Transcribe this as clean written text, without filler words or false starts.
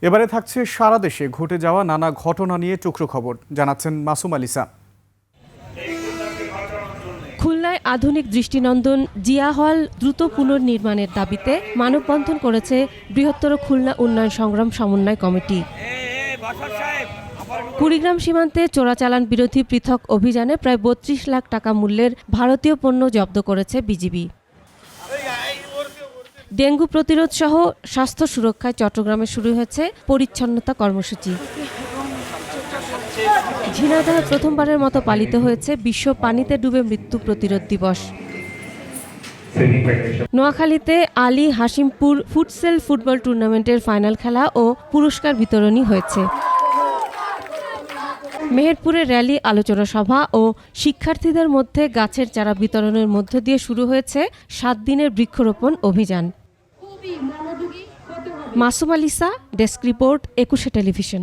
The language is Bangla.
এবারে থাকছে সারা দেশে ঘটে যাওয়া নানা ঘটনা নিয়ে টুকরো খবর, জানাচ্ছেন মাসুম আলিসা। খুলনায় আধুনিক দৃষ্টিনন্দন জিয়া হল দ্রুত পুনর্নির্মাণের দাবিতে মানববন্ধন করেছে বৃহত্তর খুলনা উন্নয়ন সংগ্রাম সমন্বয় কমিটি। কুড়িগ্রাম সীমান্তে চোরাচালান বিরোধী পৃথক অভিযানে প্রায় ৩২ লাখ টাকা মূল্যের ভারতীয় পণ্য জব্দ করেছে বিজিবি। ডেঙ্গু প্রতিরোধ সহ স্বাস্থ্য সুরক্ষায় চট্টগ্রামে শুরু হয়েছে পরিচ্ছন্নতা কর্মসূচি। ঝিনাইদহে প্রথমবারের মতো পালিত হয়েছে বিশ্ব পানিতে ডুবে মৃত্যু প্রতিরোধ দিবস। নোয়াখালীতে আলী হাশিমপুর ফুটসেল ফুটবল টুর্নামেন্টের ফাইনাল খেলা ও পুরস্কার বিতরণী হয়েছে। মেহেরপুরে র্যালি, আলোচনা সভা ও শিক্ষার্থীদের মধ্যে গাছের চারা বিতরণের মধ্য দিয়ে শুরু হয়েছে ৭ দিনের বৃক্ষরোপণ অভিযান। Masum আলিসা, desk report, ২১ television.